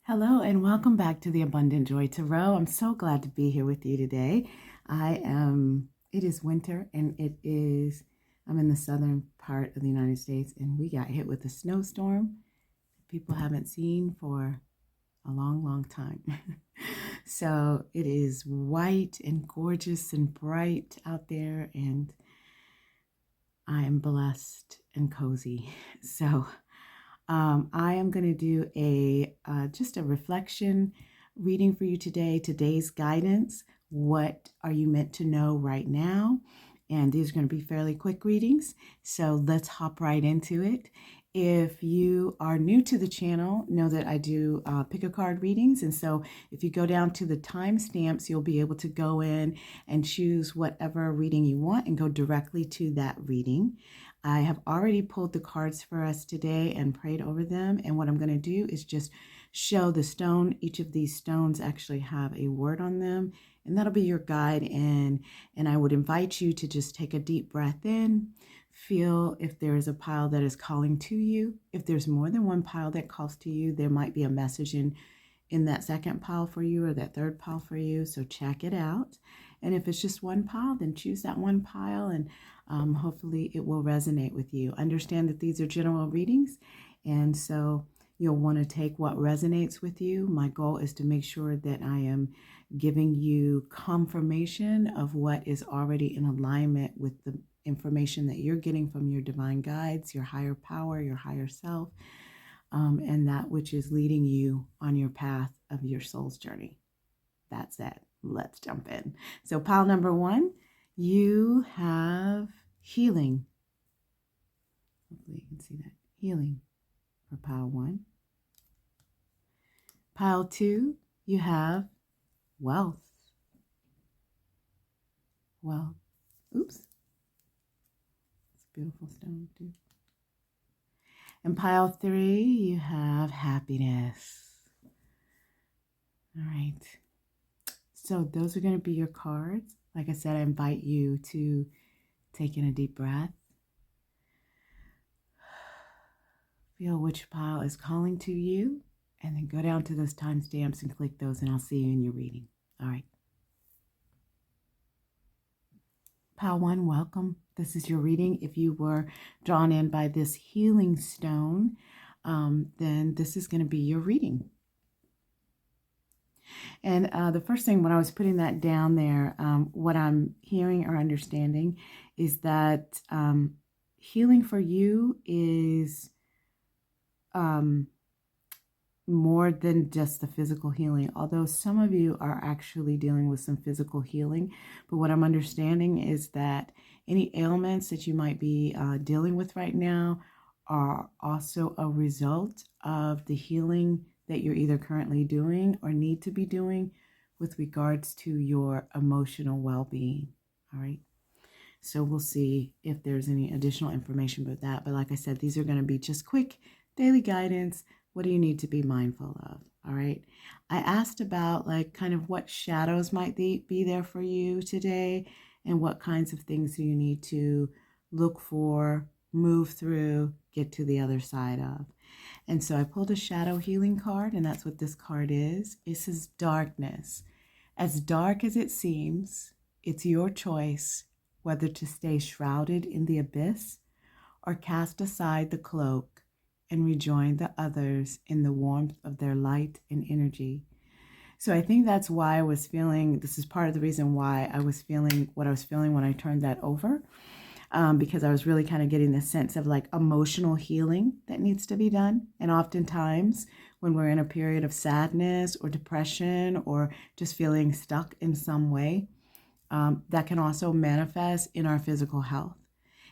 Hello and welcome back to the Abundant Joy Tarot. I'm so glad to be here with you today. It is winter and I'm in the southern part of the United States and we got hit with a snowstorm people haven't seen for a long, long time. So it is white and gorgeous and bright out there and I am blessed and cozy. So I am going to do just a reflection reading for you today. Today's guidance. What are you meant to know right now? And these are going to be fairly quick readings. So let's hop right into it. If you are new to the channel, know that I do pick a card readings. And so if you go down to the timestamps, you'll be able to go in and choose whatever reading you want and go directly to that reading. I have already pulled the cards for us today and prayed over them. And what I'm going to do is just show the stone. Each of these stones actually have a word on them. And that'll be your guide. And I would invite you to just take a deep breath in. Feel if there is a pile that is calling to you. If there's more than one pile that calls to you, there might be a message in that second pile for you or that third pile for you. So check it out. And if it's just one pile, then choose that one pile and hopefully it will resonate with you. Understand that these are general readings. And so you'll want to take what resonates with you. My goal is to make sure that I am giving you confirmation of what is already in alignment with the information that you're getting from your divine guides, your higher power, your higher self, and that which is leading you on your path of your soul's journey. That's it. Let's jump in. So pile number one, you have healing. Hopefully you can see that. Healing for pile one. Pile two, you have wealth. Wealth. Oops. It's a beautiful stone too. And pile three, you have happiness. All right. So those are going to be your cards. Like I said, I invite you to take in a deep breath. Feel which pile is calling to you. And then go down to those timestamps and click those and I'll see you in your reading. All right. Pile one, welcome. This is your reading. If you were drawn in by this healing stone, then this is going to be your reading. And the first thing when I was putting that down there, what I'm hearing or understanding is that healing for you is more than just the physical healing, although some of you are actually dealing with some physical healing. But what I'm understanding is that any ailments that you might be dealing with right now are also a result of the healing that you're either currently doing or need to be doing with regards to your emotional well-being. All right. So we'll see if there's any additional information about that. But like I said, these are going to be just quick daily guidance. What do you need to be mindful of? All right. I asked about like kind of what shadows might be there for you today and what kinds of things do you need to look for, move through, get to the other side of. And so I pulled a shadow healing card, and that's what this card is. It says darkness. As dark as it seems, it's your choice whether to stay shrouded in the abyss or cast aside the cloak and rejoin the others in the warmth of their light and energy. So I think that's why I was feeling, this is part of the reason why I was feeling what I was feeling when I turned that over. Because I was really kind of getting this sense of like emotional healing that needs to be done. And oftentimes when we're in a period of sadness or depression or just feeling stuck in some way, that can also manifest in our physical health.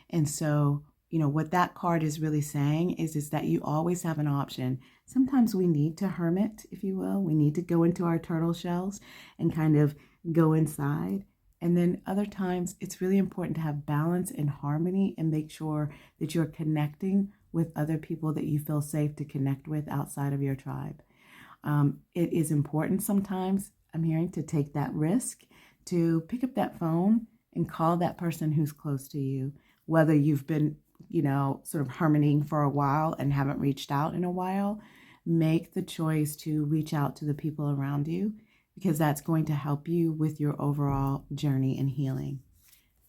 And so, you know, what that card is really saying is that you always have an option. Sometimes we need to hermit, if you will. We need to go into our turtle shells and kind of go inside. And then other times it's really important to have balance and harmony and make sure that you're connecting with other people that you feel safe to connect with outside of your tribe. It is important sometimes, I'm hearing, to take that risk, to pick up that phone and call that person who's close to you, whether you've been, you know, sort of hermiting for a while and haven't reached out in a while. make the choice to reach out to the people around you, because that's going to help you with your overall journey and healing.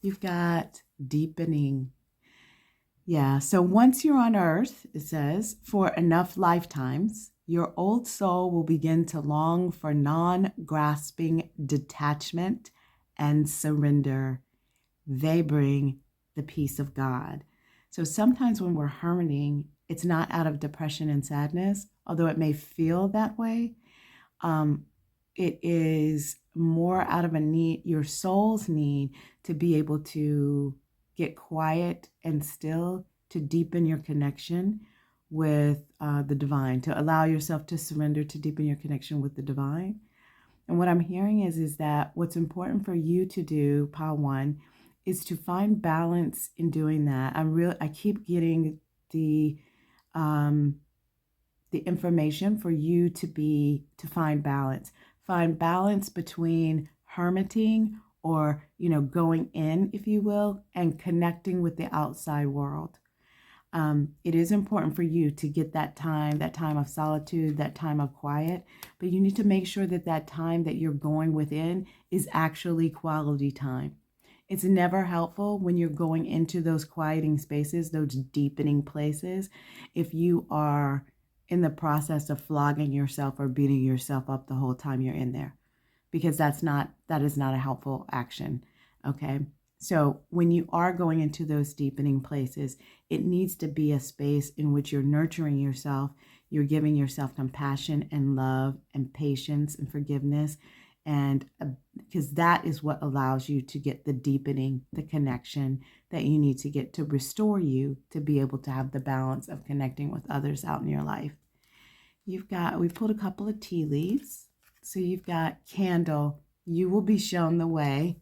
You've got deepening. Yeah, so once you're on earth, it says, for enough lifetimes, your old soul will begin to long for non-grasping detachment and surrender. They bring the peace of God. So sometimes when we're hurting, it's not out of depression and sadness, although it may feel that way. It is more out of a need, your soul's need to be able to get quiet and still, to deepen your connection with the divine, to allow yourself to surrender, to deepen your connection with the divine. And what I'm hearing is that what's important for you to do, pile one, is to find balance in doing that. I keep getting the information for you to find balance. Find balance between hermiting, or, going in, if you will, and connecting with the outside world. It is important for you to get that time of solitude, that time of quiet, but you need to make sure that time that you're going within is actually quality time. It's never helpful when you're going into those quieting spaces, those deepening places, if you are in the process of flogging yourself or beating yourself up the whole time you're in there, because that is not a helpful action. Okay. So when you are going into those deepening places, it needs to be a space in which you're nurturing yourself. You're giving yourself compassion and love and patience and forgiveness. And because that is what allows you to get the deepening, the connection that you need to get to restore you to be able to have the balance of connecting with others out in your life. We pulled a couple of tea leaves. So you've got candle. You will be shown the way.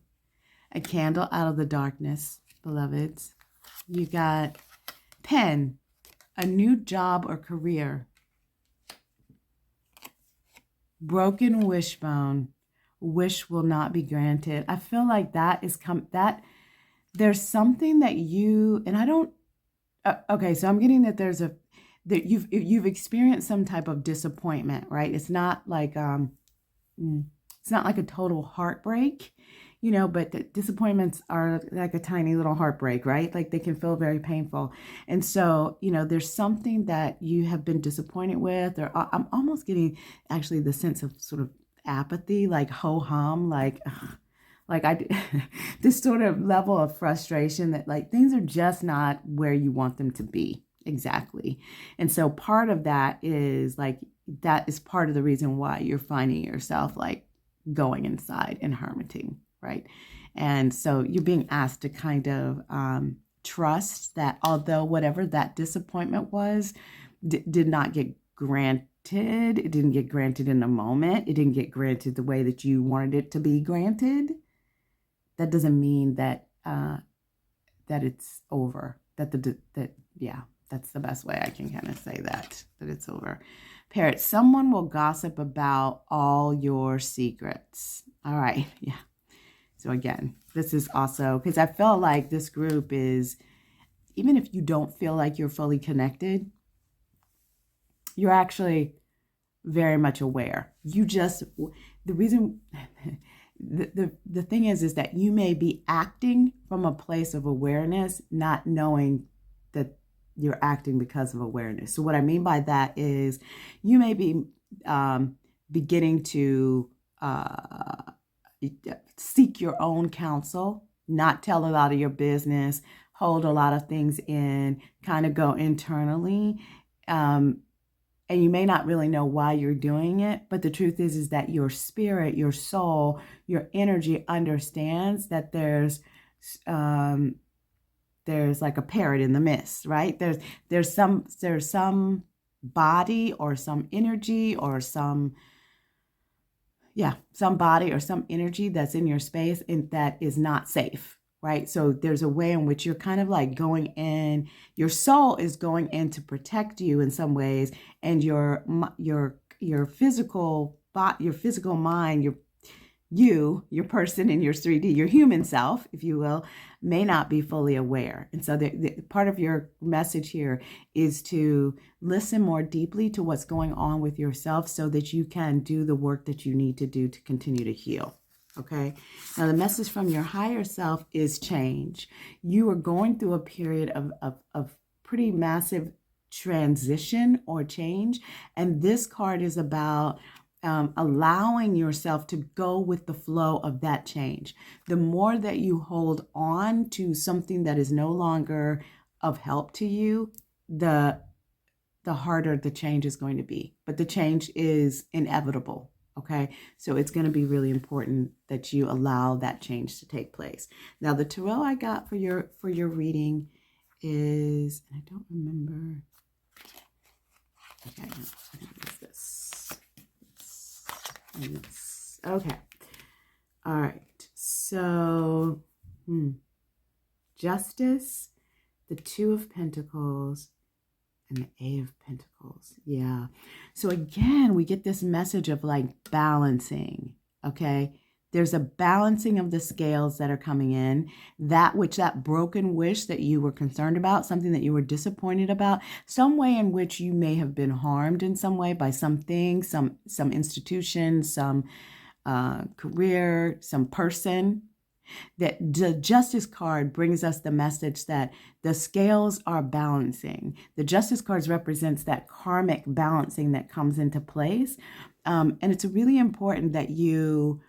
A candle out of the darkness, beloveds. You got pen, a new job or career. Broken wishbone, wish will not be granted. I feel like that there's something that you, and I don't, okay, so I'm getting that that you've experienced some type of disappointment, right? It's not like a total heartbreak, but the disappointments are like a tiny little heartbreak, right? Like they can feel very painful. And so, there's something that you have been disappointed with, or I'm almost getting actually the sense of sort of apathy, like ho-hum, this sort of level of frustration that like things are just not where you want them to be. Exactly. And so part of that is that is part of the reason why you're finding yourself like going inside and hermiting, right? And so you're being asked to kind of trust that although whatever that disappointment was, did not get granted, it didn't get granted in a moment, it didn't get granted the way that you wanted it to be granted, that doesn't mean that that it's over. That's the best way I can kind of say that it's over. Parrot, someone will gossip about all your secrets. All right. Yeah. So again, this is also, because I feel like this group is, even if you don't feel like you're fully connected, you're actually very much aware. The thing is that you may be acting from a place of awareness, not knowing that you're acting because of awareness. So what I mean by that is you may be beginning to seek your own counsel, not tell a lot of your business, hold a lot of things in, kind of go internally. And you may not really know why you're doing it, but the truth is that your spirit, your soul, your energy understands that there's like a parrot in the mist, right? There's some body or some energy or some body or some energy that's in your space and that is not safe, right? So there's a way in which you're kind of like going in, your soul is going in to protect you in some ways, and your physical body, your physical mind, your person in your 3D, your human self, if you will, may not be fully aware. And so the part of your message here is to listen more deeply to what's going on with yourself so that you can do the work that you need to do to continue to heal. Okay. Now, the message from your higher self is change. You are going through a period of pretty massive transition or change. And this card is about allowing yourself to go with the flow of that change. The more that you hold on to something that is no longer of help to you, the harder the change is going to be. But the change is inevitable. Okay, so it's going to be really important that you allow that change to take place. Now, the tarot I got for your reading is, I don't remember. Okay, no, I think it's this. Okay. All right. So, Justice, the Two of Pentacles, and the Eight of Pentacles. Yeah. So again, we get this message of like balancing. Okay. There's a balancing of the scales that are coming in. That broken wish that you were concerned about, something that you were disappointed about, some way in which you may have been harmed in some way by something, some institution, some career, some person. That the Justice card brings us the message that the scales are balancing. The Justice cards represents that karmic balancing that comes into place. And it's really important that you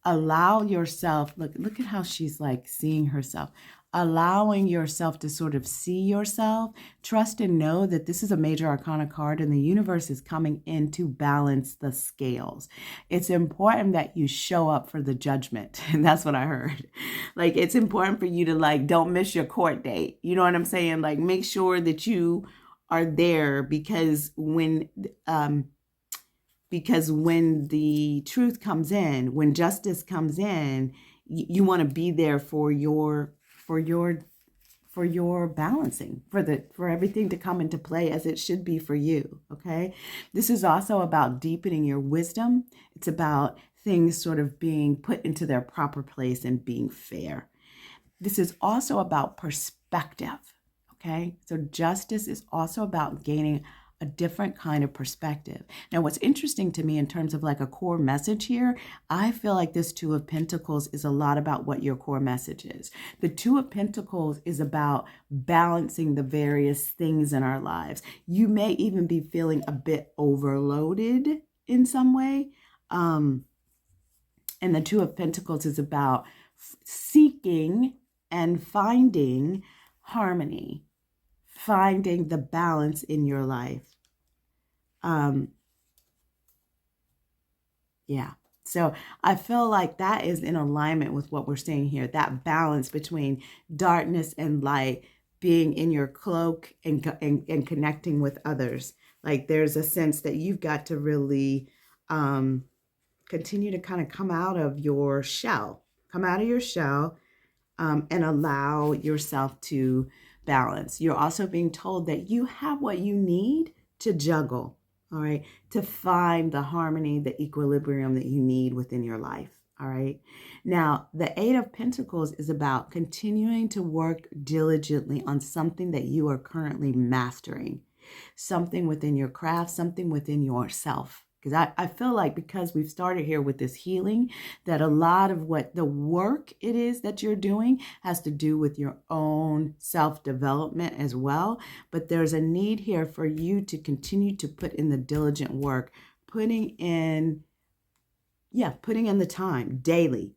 allow yourself, look at how she's like seeing herself, allowing yourself to sort of see yourself, trust and know that this is a major arcana card and the universe is coming in to balance the scales. It's important that you show up for the judgment. And that's what I heard. Like, it's important for you to like, don't miss your court date. You know what I'm saying? Like, make sure that you are there because when the truth comes in, when justice comes in, you want to be there for your balancing, for everything to come into play as it should be for you. Okay. This is also about deepening your wisdom. It's about things sort of being put into their proper place and being fair. This is also about perspective. Okay. So justice is also about gaining a different kind of perspective. Now, what's interesting to me in terms of like a core message here, I feel like this Two of Pentacles is a lot about what your core message is. The Two of Pentacles is about balancing the various things in our lives. You may even be feeling a bit overloaded in some way. And the Two of Pentacles is about seeking and finding harmony, finding the balance in your life. Yeah. So I feel like that is in alignment with what we're seeing here, that balance between darkness and light, being in your cloak and connecting with others. Like, there's a sense that you've got to really continue to kind of come out of your shell, and allow yourself to balance. You're also being told that you have what you need to juggle, all right, to find the harmony, the equilibrium that you need within your life, all right? Now, the Eight of Pentacles is about continuing to work diligently on something that you are currently mastering, something within your craft, something within yourself. Because I feel like because we've started here with this healing, that a lot of what the work it is that you're doing has to do with your own self-development as well. But there's a need here for you to continue to put in the diligent work, putting in the time daily,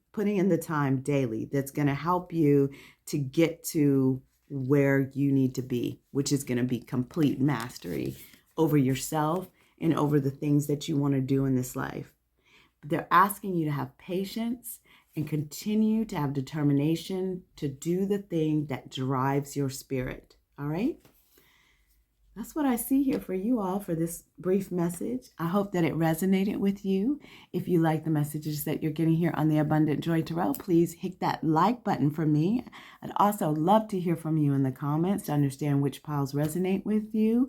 that's going to help you to get to where you need to be, which is going to be complete mastery over yourself and over the things that you want to do in this life. But they're asking you to have patience and continue to have determination to do the thing that drives your spirit. All right? That's what I see here for you all for this brief message. I hope that it resonated with you. If you like the messages that you're getting here on the Abundant Joy Tarot, please hit that like button for me. I'd also love to hear from you in the comments to understand which piles resonate with you.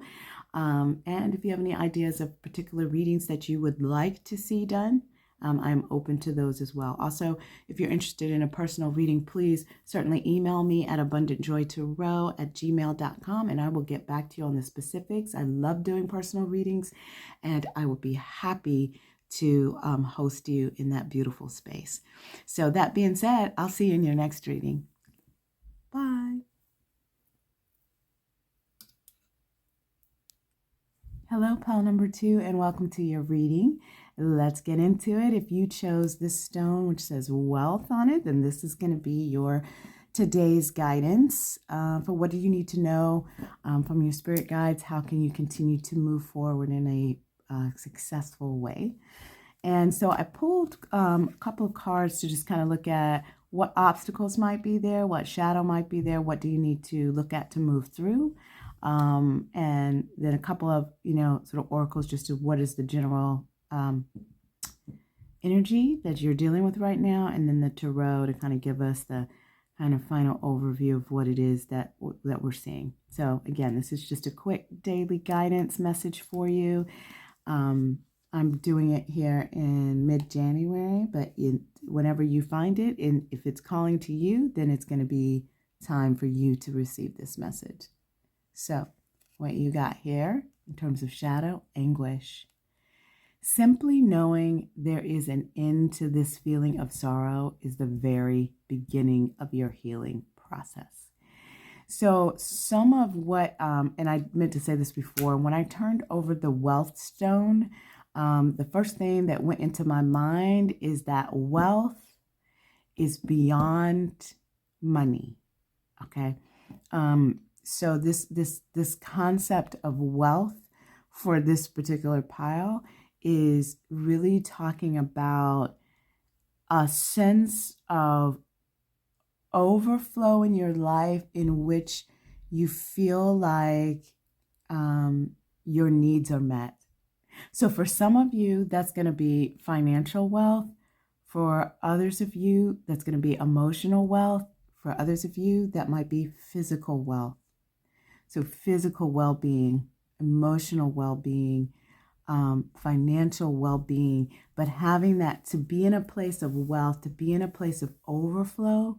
And if you have any ideas of particular readings that you would like to see done, I'm open to those as well. Also, if you're interested in a personal reading, please certainly email me at abundantjoytorow@gmail.com, and I will get back to you on the specifics. I love doing personal readings, and I will be happy to host you in that beautiful space. So that being said, I'll see you in your next reading. Bye. Hello, pile number 2, and welcome to your reading. Let's get into it. If you chose this stone, which says wealth on it, then this is going to be your today's guidance for what do you need to know from your spirit guides. How can you continue to move forward in a successful way? And so I pulled a couple of cards to just kind of look at what obstacles might be there, what shadow might be there, what do you need to look at to move through. And then a couple of, sort of oracles just to what is the general energy that you're dealing with right now. And then the tarot to kind of give us the kind of final overview of what it is that we're seeing. So again, this is just a quick daily guidance message for you. I'm doing it here in mid-January, but whenever you find it, and if it's calling to you, then it's going to be time for you to receive this message. So what you got here in terms of shadow, anguish. Simply knowing there is an end to this feeling of sorrow is the very beginning of your healing process. So some of what, and I meant to say this before, when I turned over the wealth stone, the first thing that went into my mind is that wealth is beyond money. Okay. So this concept of wealth for this particular pile is really talking about a sense of overflow in your life in which you feel like your needs are met. So for some of you, that's going to be financial wealth. For others of you, that's going to be emotional wealth. For others of you, that might be physical wealth. So physical well-being, emotional well-being, financial well-being, but having that to be in a place of wealth, to be in a place of overflow,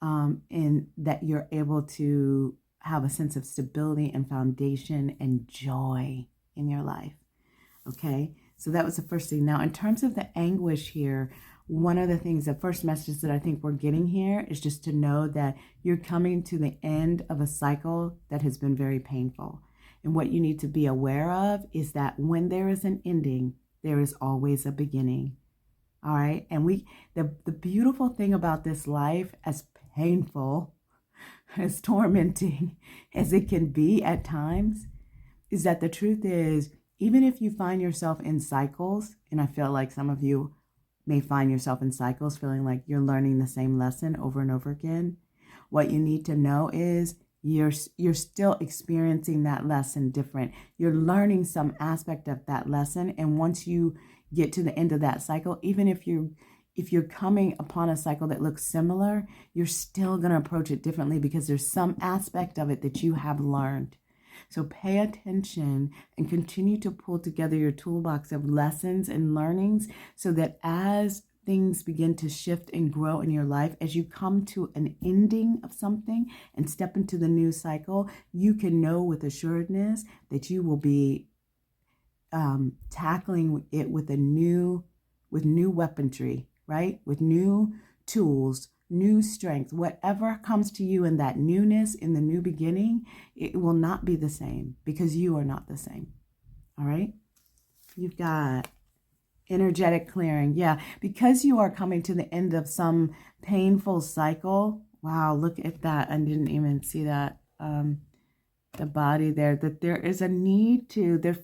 and that you're able to have a sense of stability and foundation and joy in your life. Okay, so that was the first thing. Now, in terms of the anguish here, one of the things, the first message that I think we're getting here is just to know that you're coming to the end of a cycle that has been very painful. And what you need to be aware of is that when there is an ending, there is always a beginning. All right. And the beautiful thing about this life, as painful, as tormenting as it can be at times, is that the truth is, even if you find yourself in cycles, and I feel like some of you may find yourself in cycles, feeling like you're learning the same lesson over and over again, what you need to know is you're still experiencing that lesson different. You're learning some aspect of that lesson, and once you get to the end of that cycle, even if you're coming upon a cycle that looks similar, you're still going to approach it differently because there's some aspect of it that you have learned. So pay attention and continue to pull together your toolbox of lessons and learnings so that as things begin to shift and grow in your life, as you come to an ending of something and step into the new cycle, you can know with assuredness that you will be tackling it with new weaponry, right? With new tools, new strength. Whatever comes to you in that newness, in the new beginning, it will not be the same because you are not the same. All right? You've got energetic clearing. Yeah, because you are coming to the end of some painful cycle. Wow, look at that. I didn't even see that. The body there, that there is a need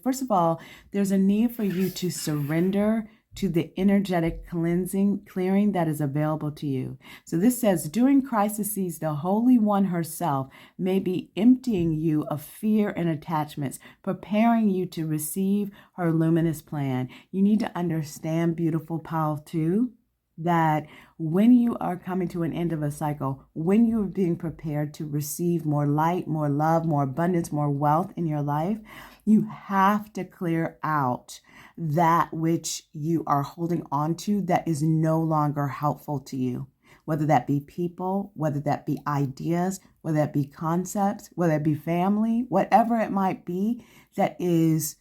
first of all, there's a need for you to surrender to the energetic clearing that is available to you. So this says, during crises, the Holy One herself may be emptying you of fear and attachments, preparing you to receive her luminous plan. You need to understand, beautiful pile 2, that when you are coming to an end of a cycle, when you're being prepared to receive more light, more love, more abundance, more wealth in your life, you have to clear out that which you are holding on to that is no longer helpful to you. Whether that be people, whether that be ideas, whether that be concepts, whether it be family, whatever it might be that is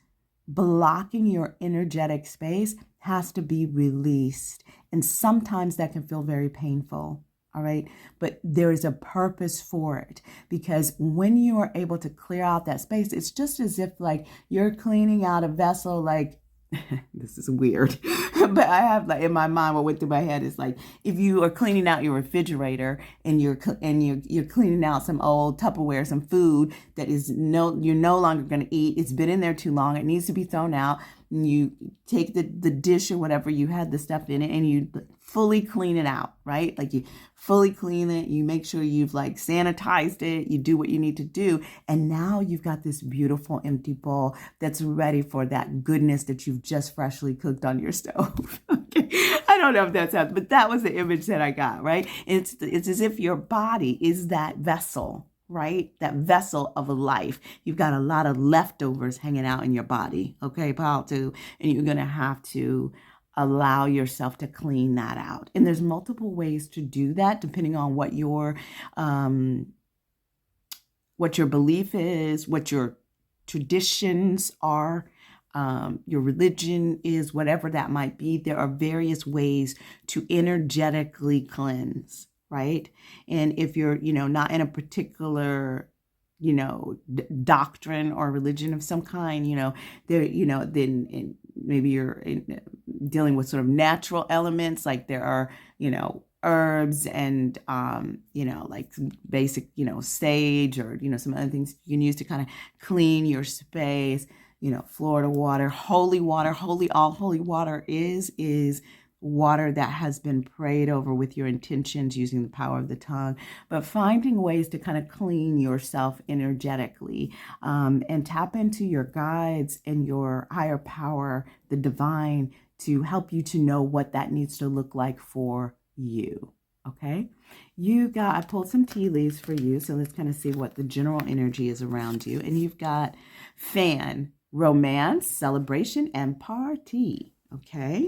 blocking your energetic space has to be released. And sometimes that can feel very painful. All right. But there is a purpose for it, because when you are able to clear out that space, it's just as if like you're cleaning out a vessel, like this is weird, but I have like in my mind what went through my head is like if you are cleaning out your refrigerator and you're cleaning out some old Tupperware, some food that is you're no longer going to eat. It's been in there too long. It needs to be thrown out. And you take the dish or whatever you had the stuff in it and you fully clean it out, right? Like you fully clean it. You make sure you've like sanitized it. You do what you need to do. And now you've got this beautiful empty bowl that's ready for that goodness that you've just freshly cooked on your stove. Okay. I don't know if that sounds, but that was the image that I got, right? It's as if your body is that vessel, right? That vessel of a life. You've got a lot of leftovers hanging out in your body. Okay, pile two. And you're going to have to allow yourself to clean that out. And there's multiple ways to do that, depending on what your belief is, what your traditions are, your religion is, whatever that might be. There are various ways to energetically cleanse, right? And if you're, not in a particular, doctrine or religion of some kind, there, then maybe you're dealing with sort of natural elements, like there are, herbs and, like some basic, sage or, some other things you can use to kind of clean your space, Florida water, holy water, all holy water is water that has been prayed over with your intentions using the power of the tongue, but finding ways to kind of clean yourself energetically and tap into your guides and your higher power, the divine, to help you to know what that needs to look like for you. Okay, I pulled some tea leaves for you, so let's kind of see what the general energy is around you. And you've got fan, romance, celebration, and party. Okay.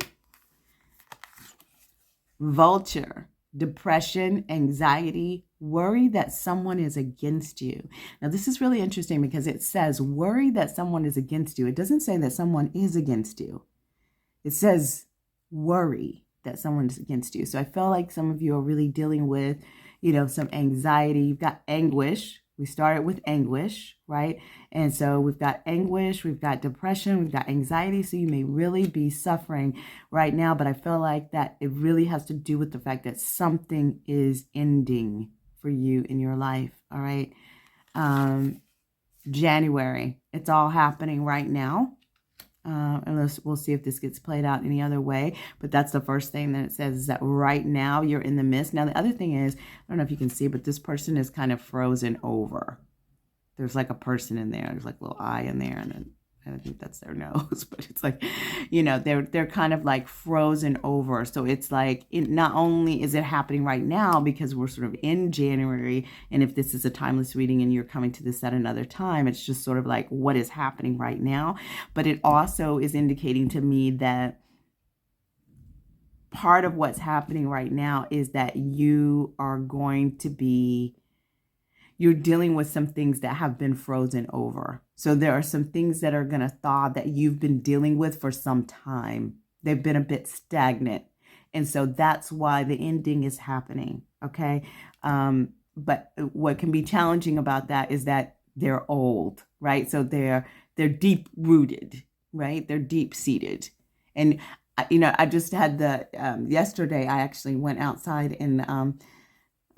Vulture, depression, anxiety, worry that someone is against you. Now, this is really interesting because it says worry that someone is against you. It doesn't say that someone is against you. It says worry that someone is against you. So I feel like some of you are really dealing with, some anxiety. You've got anguish. We started with anguish, right? And so we've got anguish, we've got depression, we've got anxiety. So you may really be suffering right now, but I feel like that it really has to do with the fact that something is ending for you in your life, all right? January, it's all happening right now. Unless we'll see if this gets played out any other way. But that's the first thing that it says, is that right now you're in the midst. Now, the other thing is, I don't know if you can see, but this person is kind of frozen over. There's like a person in there. There's like a little eye in there. And then I think that's their nose. But it's like, they're kind of like frozen over. So it's like, not only is it happening right now because we're sort of in January. And if this is a timeless reading and you're coming to this at another time, it's just sort of like what is happening right now. But it also is indicating to me that part of what's happening right now is that you're dealing with some things that have been frozen over. So there are some things that are going to thaw that you've been dealing with for some time. They've been a bit stagnant. And so that's why the ending is happening. Okay. But what can be challenging about that is that they're old, right? So they're deep rooted, right? They're deep seated. And, I just had yesterday, I actually went outside and,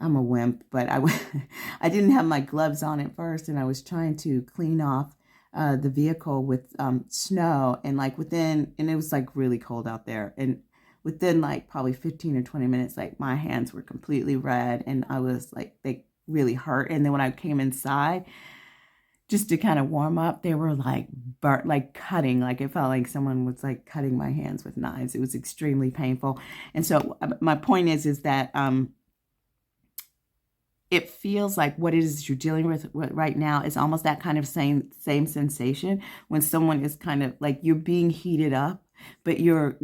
I'm a wimp, but I didn't have my gloves on at first, and I was trying to clean off the vehicle with snow, and and it was like really cold out there, and within like probably 15 or 20 minutes, like my hands were completely red, and I was like, they really hurt. And then when I came inside, just to kind of warm up, they were like burnt, like cutting, like it felt like someone was like cutting my hands with knives. It was extremely painful. And so my point is that it feels like what it is you're dealing with right now is almost that kind of same sensation when someone is kind of like you're being heated up, but you're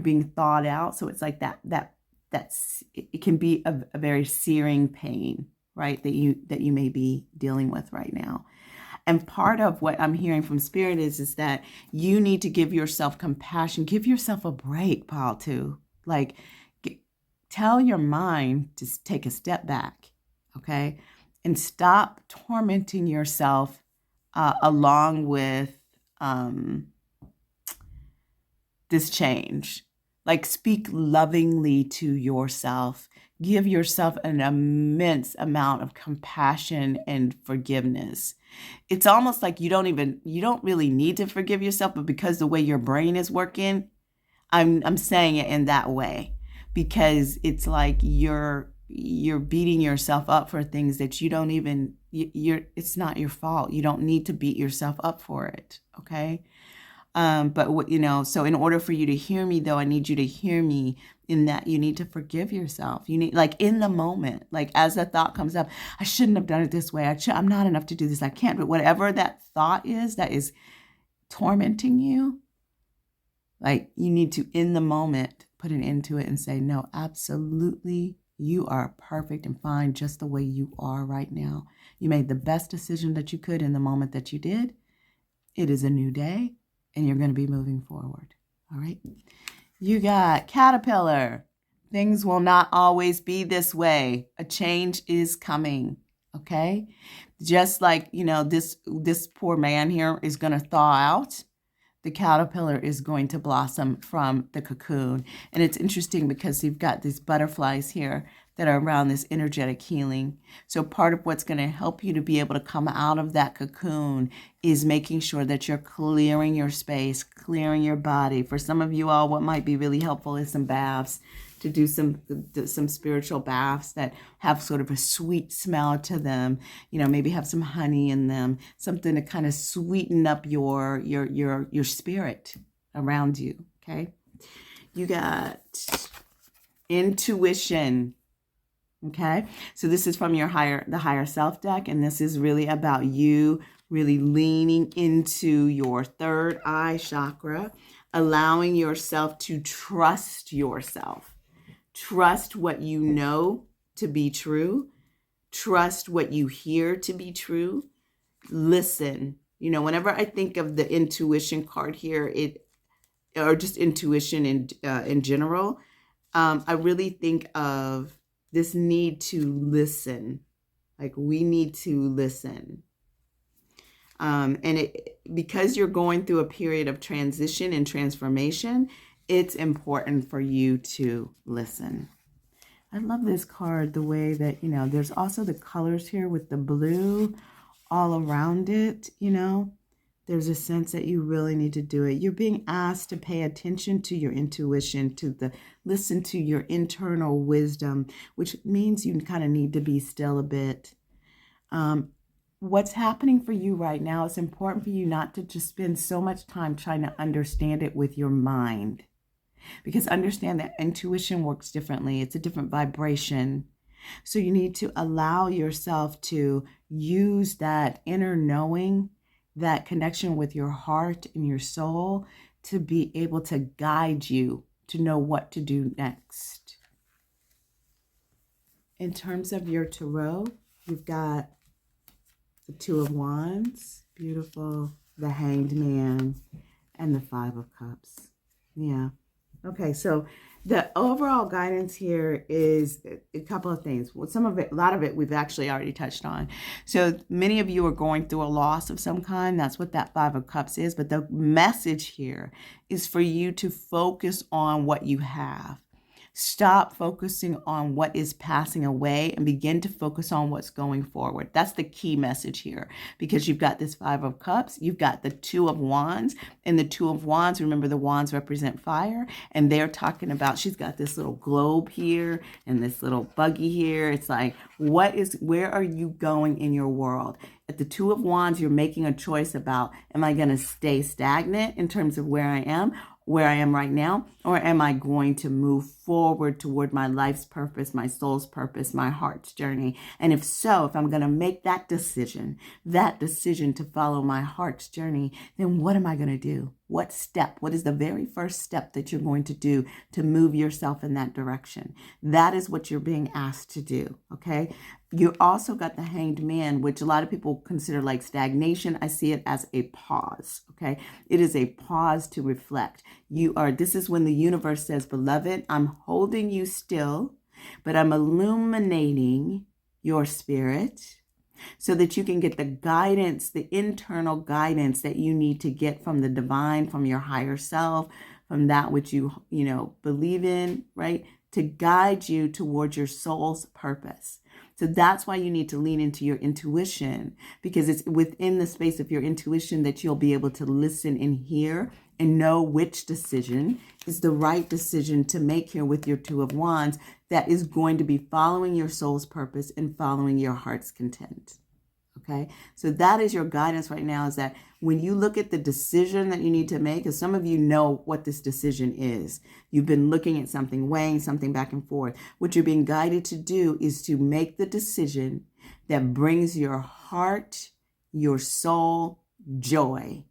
being thawed out. So it's like that's it can be a very searing pain, right? That you may be dealing with right now. And part of what I'm hearing from Spirit is that you need to give yourself compassion, give yourself a break, Paul, too. Like, tell your mind to take a step back, okay? And stop tormenting yourself along with this change. Like, speak lovingly to yourself. Give yourself an immense amount of compassion and forgiveness. It's almost like you don't really need to forgive yourself, but because the way your brain is working, I'm saying it in that way, because it's like you're beating yourself up for things that you don't even, it's not your fault. You don't need to beat yourself up for it, okay? But what, so in order for you to hear me, though, I need you to hear me in that you need to forgive yourself. You need, like, in the moment, like as a thought comes up, I shouldn't have done it this way. I'm not enough to do this. I can't. But whatever that thought is that is tormenting you, like, you need to, in the moment, put an end to it and say, no, absolutely, you are perfect and fine just the way you are right now. You made the best decision that you could in the moment that you did. It is a new day, and you're going to be moving forward. All right. You got Caterpillar. Things will not always be this way. A change is coming. Okay. Just like, this poor man here is going to thaw out. The caterpillar is going to blossom from the cocoon. And it's interesting because you've got these butterflies here that are around this energetic healing. So part of what's going to help you to be able to come out of that cocoon is making sure that you're clearing your space, clearing your body. For some of you all, what might be really helpful is some baths, to do some spiritual baths that have sort of a sweet smell to them. Maybe have some honey in them, something to kind of sweeten up your spirit around you. Okay. You got intuition. Okay. So this is from the higher self deck. And this is really about you really leaning into your third eye chakra, allowing yourself to trust yourself. Trust what you know to be true. Trust what you hear to be true. Listen. Whenever I think of the intuition card here, or just intuition in general, I really think of this need to listen. Like, we need to listen. And because you're going through a period of transition and transformation, it's important for you to listen. I love this card, the way that, there's also the colors here with the blue all around it, There's a sense that you really need to do it. You're being asked to pay attention to your intuition, listen to your internal wisdom, which means you kind of need to be still a bit. What's happening for you right now, it's important for you not to just spend so much time trying to understand it with your mind. Because understand that intuition works differently. It's a different vibration. So you need to allow yourself to use that inner knowing, that connection with your heart and your soul, to be able to guide you to know what to do next. In terms of your tarot, you've got the Two of Wands, beautiful, the Hanged Man, and the Five of Cups. Yeah. Okay, so the overall guidance here is a couple of things. Well, a lot of it we've actually already touched on. So many of you are going through a loss of some kind. That's what that Five of Cups is. But the message here is for you to focus on what you have. Stop focusing on what is passing away and begin to focus on what's going forward. That's the key message here, because you've got this Five of Cups, you've got the Two of Wands, and the Two of Wands, remember the wands represent fire, and they're talking about, she's got this little globe here and this little buggy here. It's like, where are you going in your world? At the Two of Wands, you're making a choice about, am I going to stay stagnant in terms of where I am right now, or am I going to move forward toward my life's purpose, my soul's purpose, my heart's journey? And if so, if I'm going to make that decision to follow my heart's journey, then what am I going to do? What is the very first step that you're going to do to move yourself in that direction? That is what you're being asked to do, okay? You also got the Hanged Man, which a lot of people consider like stagnation. I see it as a pause, okay? It is a pause to reflect. This is when the universe says, beloved, I'm holding you still, but I'm illuminating your spirit so that you can get the guidance, the internal guidance that you need to get from the divine, from your higher self, from that which you believe in, right? To guide you towards your soul's purpose. So that's why you need to lean into your intuition, because it's within the space of your intuition that you'll be able to listen and hear and know which decision is the right decision to make here with your Two of Wands that is going to be following your soul's purpose and following your heart's content. Okay, so that is your guidance right now, is that when you look at the decision that you need to make, because some of you know what this decision is. You've been looking at something, weighing something back and forth. What you're being guided to do is to make the decision that brings your heart, your soul, joy.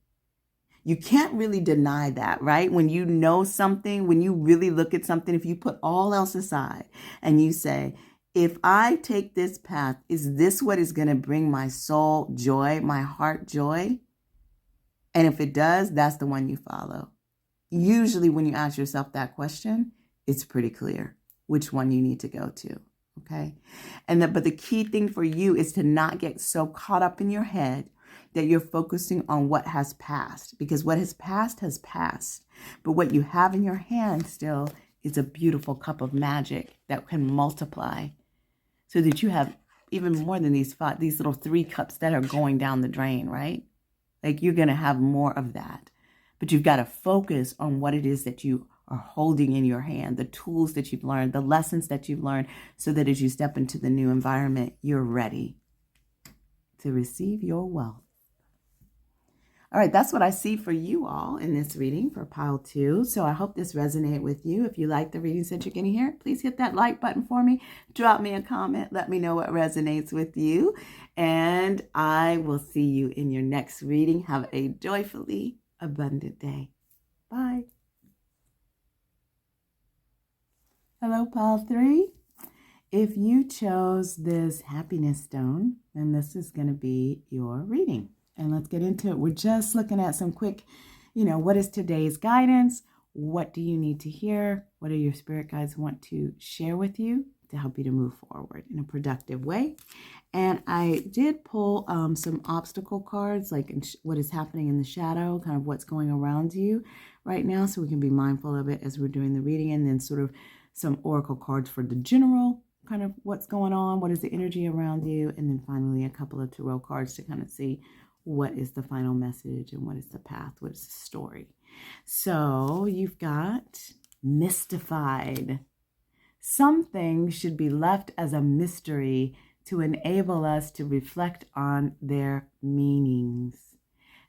You can't really deny that, right? When you know something, when you really look at something, if you put all else aside and you say, if I take this path, is this what is going to bring my soul joy, my heart joy? And if it does, that's the one you follow. Usually when you ask yourself that question, it's pretty clear which one you need to go to, okay? But the key thing for you is to not get so caught up in your head that you're focusing on what has passed, because what has passed has passed. But what you have in your hand still is a beautiful cup of magic that can multiply, so that you have even more than these little 3 cups that are going down the drain, right? Like, you're going to have more of that. But you've got to focus on what it is that you are holding in your hand, the tools that you've learned, the lessons that you've learned, so that as you step into the new environment, you're ready to receive your wealth. All right, that's what I see for you all in this reading for pile 2. So I hope this resonated with you. If you like the readings that you're getting here, please hit that like button for me. Drop me a comment. Let me know what resonates with you. And I will see you in your next reading. Have a joyfully abundant day. Bye. Hello, pile 3. If you chose this happiness stone, then this is going to be your reading. And let's get into it. We're just looking at some quick, what is today's guidance? What do you need to hear? What do your spirit guides want to share with you to help you to move forward in a productive way? And I did pull some obstacle cards, like what is happening in the shadow, kind of what's going around you right now, so we can be mindful of it as we're doing the reading, and then sort of some oracle cards for the general, kind of what's going on, what is the energy around you, and then finally a couple of tarot cards to kind of see what is the final message and what is the path, what is the story. So you've got mystified. Some things should be left as a mystery to enable us to reflect on their meanings.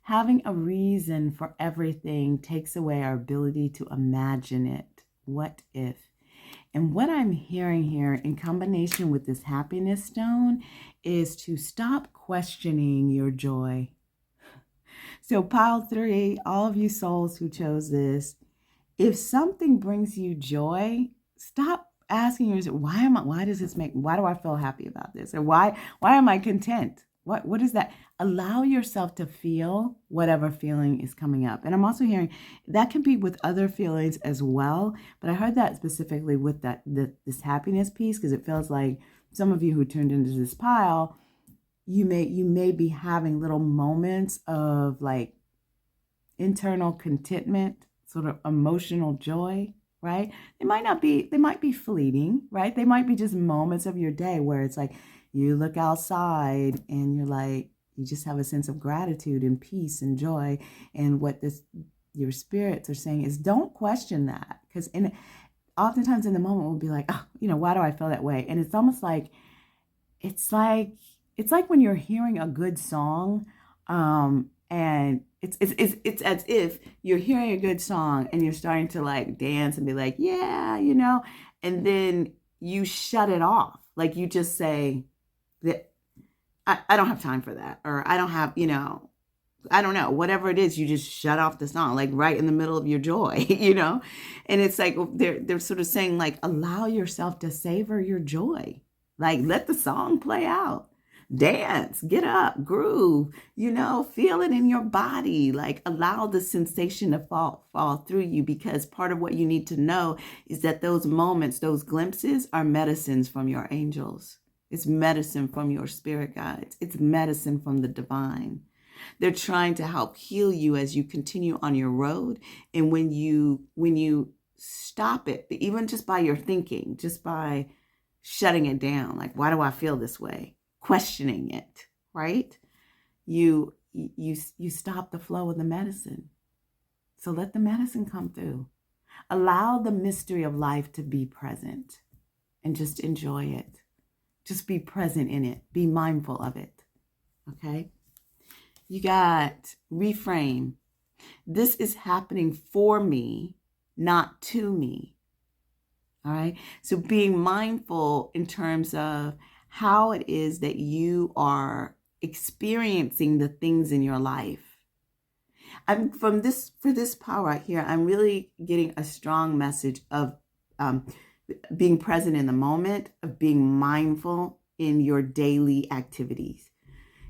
Having a reason for everything takes away our ability to imagine it. What if? And what I'm hearing here in combination with this happiness stone is to stop questioning your joy. So pile 3, all of you souls who chose this, if something brings you joy, stop asking yourself, why do I feel happy about this? Or why am I content? What is that? Allow yourself to feel whatever feeling is coming up. And I'm also hearing that can be with other feelings as well. But I heard that specifically with this happiness piece, because it feels like some of you who tuned into this pile, you may be having little moments of like internal contentment, sort of emotional joy, right? They might be fleeting, right? They might be just moments of your day where it's like you look outside and you're like, you just have a sense of gratitude and peace and joy. And what your spirits are saying is don't question that. Because oftentimes in the moment we'll be like, oh, why do I feel that way? And it's almost like, it's like when you're hearing a good song, and it's as if you're hearing a good song and you're starting to like dance and be like, yeah, and then you shut it off. Like you just say that I don't have time for that, or I don't have, I don't know, whatever it is, you just shut off the song, like right in the middle of your joy, and it's like they're sort of saying like, allow yourself to savor your joy, like let the song play out. Dance, get up, groove, feel it in your body, like allow the sensation to fall through you, because part of what you need to know is that those moments, those glimpses are medicines from your angels. It's medicine from your spirit guides. It's medicine from the divine. They're trying to help heal you as you continue on your road. And when you stop it, even just by your thinking, just by shutting it down, like, why do I feel this way? Questioning it, right? You stop the flow of the medicine. So let the medicine come through. Allow the mystery of life to be present and just enjoy it. Just be present in it. Be mindful of it. Okay? You got reframe. This is happening for me, not to me. All right? So being mindful in terms of how it is that you are experiencing the things in your life. For this power right here, I'm really getting a strong message of being present in the moment, of being mindful in your daily activities.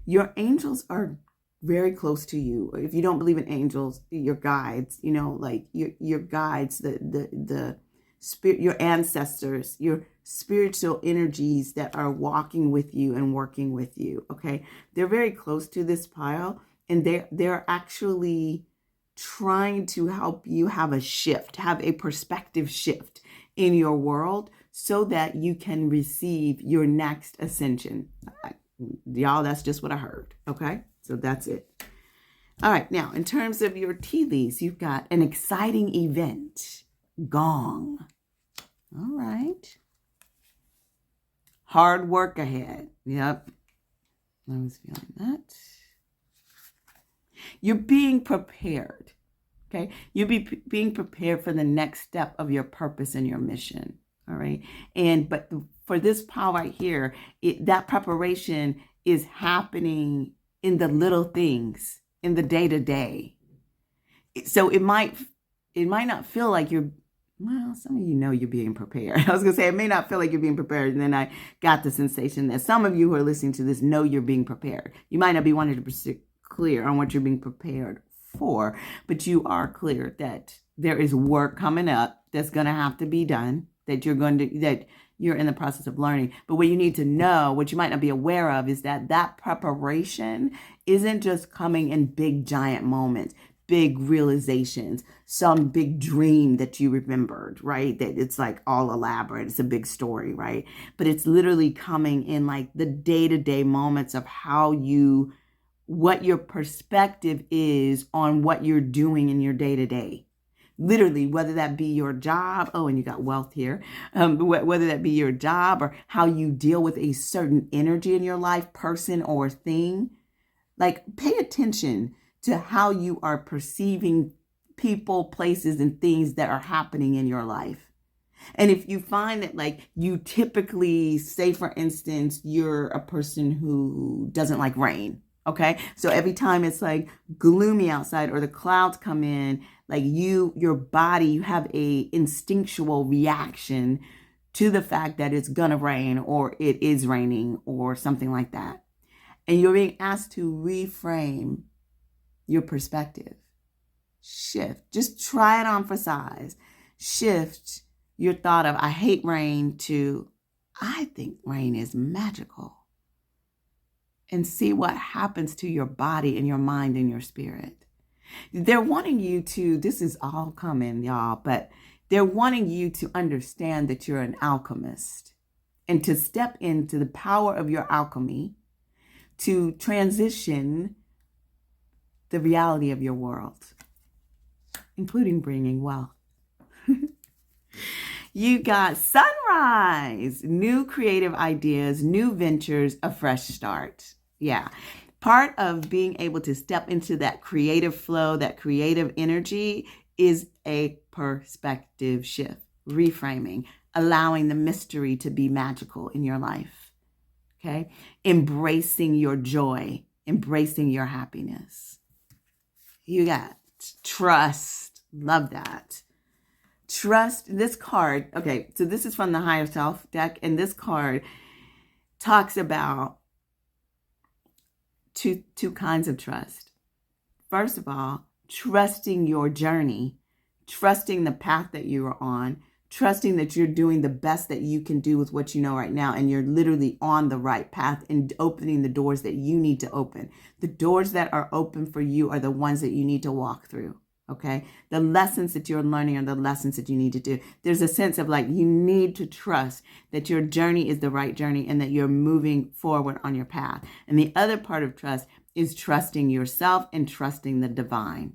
Your angels are very close to you. If you don't believe in angels, your guides, like your guides, the spirit, your ancestors, your spiritual energies that are walking with you and working with you. Okay. They're very close to this pile, and they're actually trying to help you have a perspective shift in your world so that you can receive your next ascension. Y'all, that's just what I heard. Okay. So that's it. All right. Now, in terms of your tea leaves, you've got an exciting event. Gong. All right. Hard work ahead. Yep. I was feeling that. You're being prepared. Okay. You'll be being prepared for the next step of your purpose and your mission. All right. But for this power right here, that preparation is happening in the little things, in the day to day. So it might not feel like some of you're being prepared. I was going to say, it may not feel like you're being prepared. And then I got the sensation that some of you who are listening to this know you're being prepared. You might not be 100% clear on what you're being prepared for, but you are clear that there is work coming up that's going to have to be done, that you're in the process of learning. But what you need to know, what you might not be aware of, is that preparation isn't just coming in big, giant moments, big realizations, some big dream that you remembered, right? That it's like all elaborate. It's a big story, right? But it's literally coming in like the day-to-day moments of what your perspective is on what you're doing in your day-to-day. Literally, whether that be your job, and you got wealth here, whether that be your job or how you deal with a certain energy in your life, person or thing. Like, pay attention to how you are perceiving people, places, and things that are happening in your life. And if you find that, like, you typically, say, for instance, you're a person who doesn't like rain. Okay. So every time it's like gloomy outside or the clouds come in, like your body, you have a instinctual reaction to the fact that it's going to rain or it is raining or something like that. And you're being asked to reframe your perspective. Shift. Just try it on for size. Shift your thought of, I hate rain, to, I think rain is magical. And see what happens to your body and your mind and your spirit. They're wanting you to, this is all coming, y'all, but They're wanting you to understand that you're an alchemist and to step into the power of your alchemy to transition the reality of your world, including bringing wealth. You got sunrise, new creative ideas, new ventures, a fresh start. Yeah. Part of being able to step into that creative flow, that creative energy is a perspective shift, reframing, allowing the mystery to be magical in your life. Okay. Embracing your joy, embracing your happiness. You got trust. Love that. Trust, this card, okay, so this is from the Higher Self deck, and this card talks about two kinds of trust. First of all, trusting your journey, trusting the path that you are on, trusting that you're doing the best that you can do with what you know right now, and you're literally on the right path and opening the doors that you need to open. The doors that are open for you are the ones that you need to walk through. Okay. The lessons that you're learning are the lessons that you need to do. There's a sense of like, you need to trust that your journey is the right journey and that you're moving forward on your path. And the other part of trust is trusting yourself and trusting the divine.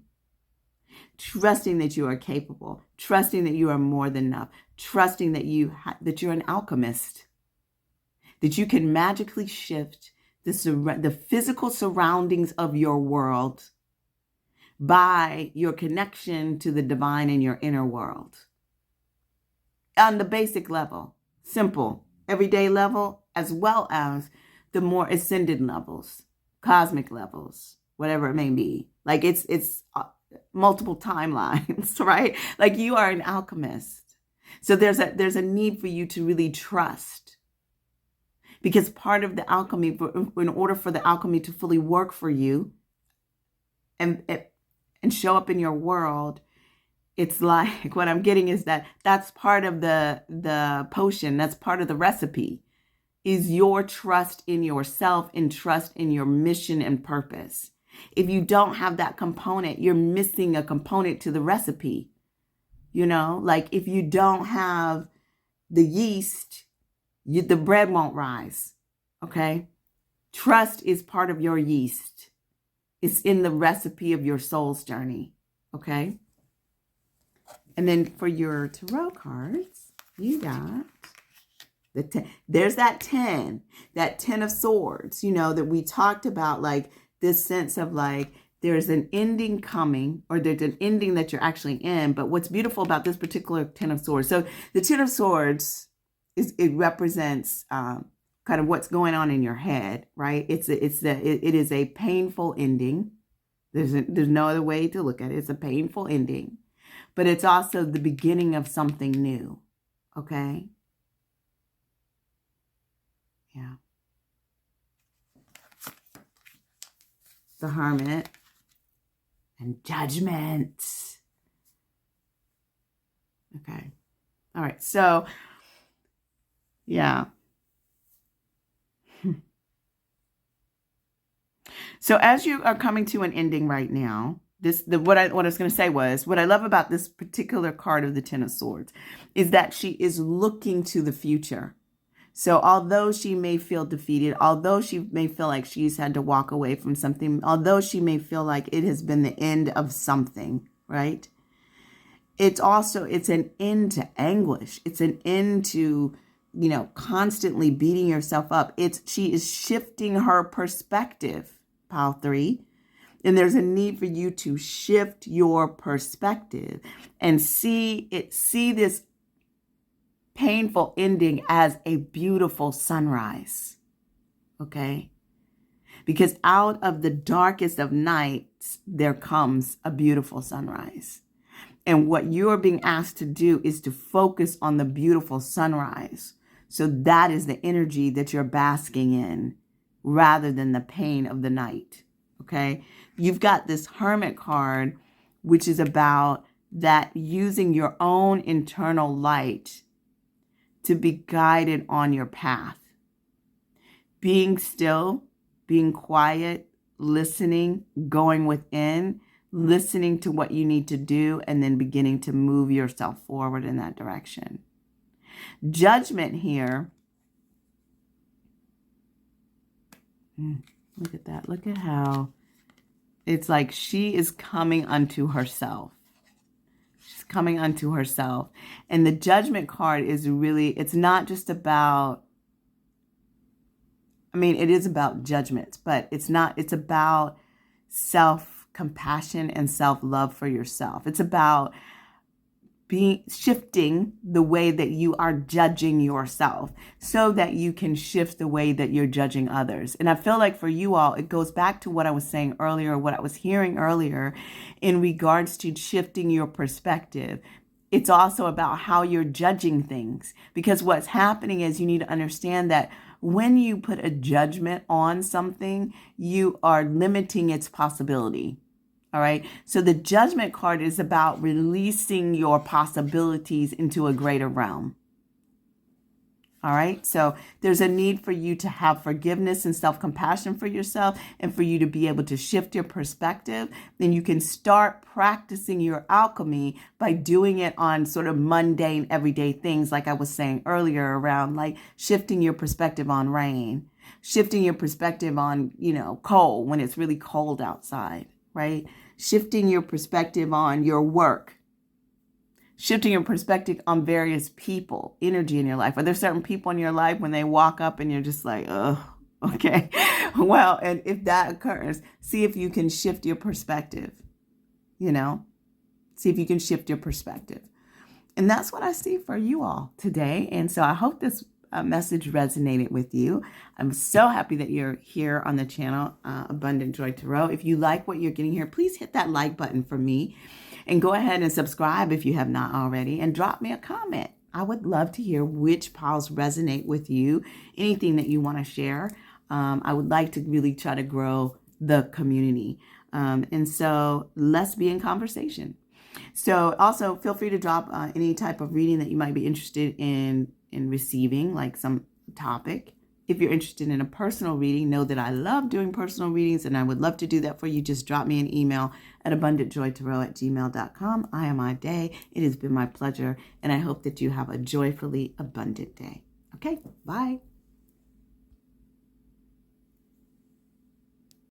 Trusting that you are capable, trusting that you are more than enough, trusting that that you're an alchemist, that you can magically shift the physical surroundings of your world by your connection to the divine in your inner world. On the basic level, simple, everyday level, as well as the more ascended levels, cosmic levels, whatever it may be. Like it's multiple timelines, right? Like you are an alchemist. So there's a need for you to really trust. Because part of the alchemy, in order for the alchemy to fully work for you, and show up in your world, it's like what I'm getting is that's part of the potion. That's part of the recipe, is your trust in yourself and trust in your mission and purpose. If you don't have that component, you're missing a component to the recipe. You know, like if you don't have the yeast, the bread won't rise. Okay. Trust is part of your yeast. It's in the recipe of your soul's journey, okay? And then for your tarot cards, you got the 10. There's that 10 of swords, you know, that we talked about, like this sense of like, there's an ending coming, or there's an ending that you're actually in. But what's beautiful about this particular 10 of swords, so the 10 of swords, it represents kind of what's going on in your head, right? It is a painful ending. There's no other way to look at it. It's a painful ending, but it's also the beginning of something new. Okay. Yeah. The Hermit and Judgment. Okay. All right. So, yeah. So as you are coming to an ending right now, what I was going to say was, what I love about this particular card of the 10 of Swords is that she is looking to the future. So although she may feel defeated, although she may feel like she's had to walk away from something, although she may feel like it has been the end of something, right? It's an end to anguish. It's an end to, you know, constantly beating yourself up. She is shifting her perspective, pile 3. And there's a need for you to shift your perspective and see this painful ending as a beautiful sunrise. Okay? Because out of the darkest of nights, there comes a beautiful sunrise. And what you're being asked to do is to focus on the beautiful sunrise. So that is the energy that you're basking in rather than the pain of the night. Okay? You've got this Hermit card, which is about that using your own internal light to be guided on your path. Being still, being quiet, listening, going within, listening to what you need to do, and then beginning to move yourself forward in that direction. Judgment here. Look at that. Look at how it's like she is coming unto herself. She's coming unto herself. And the Judgment card is really, it's not just about, I mean, it is about judgments, but it's about self-compassion and self-love for yourself. It's about shifting the way that you are judging yourself so that you can shift the way that you're judging others. And I feel like for you all, it goes back to what I was saying earlier, what I was hearing earlier in regards to shifting your perspective. It's also about how you're judging things, because what's happening is you need to understand that when you put a judgment on something, you are limiting its possibility. All right. So the Judgment card is about releasing your possibilities into a greater realm. All right. So there's a need for you to have forgiveness and self-compassion for yourself, and for you to be able to shift your perspective. Then you can start practicing your alchemy by doing it on sort of mundane, everyday things, like I was saying earlier, around like shifting your perspective on rain, shifting your perspective on, cold when it's really cold outside, right? Shifting your perspective on your work, shifting your perspective on various people, energy in your life. Are there certain people in your life when they walk up and you're just like, oh, okay. Well, and if that occurs, see if you can shift your perspective, see if you can shift your perspective. And that's what I see for you all today. And so I hope this message resonated with you. I'm so happy that you're here on the channel, Abundant Joy Tarot. If you like what you're getting here, please hit that like button for me, and go ahead and subscribe if you have not already, and drop me a comment. I would love to hear which piles resonate with you, anything that you want to share. I would like to really try to grow the community. And so let's be in conversation. So also feel free to drop any type of reading that you might be interested in receiving, like some topic. If you're interested in a personal reading, know that I love doing personal readings, and I would love to do that for you. Just drop me an email at abundantjoytarot@gmail.com. I am Ade. It has been my pleasure, and I hope that you have a joyfully abundant day. Okay, bye.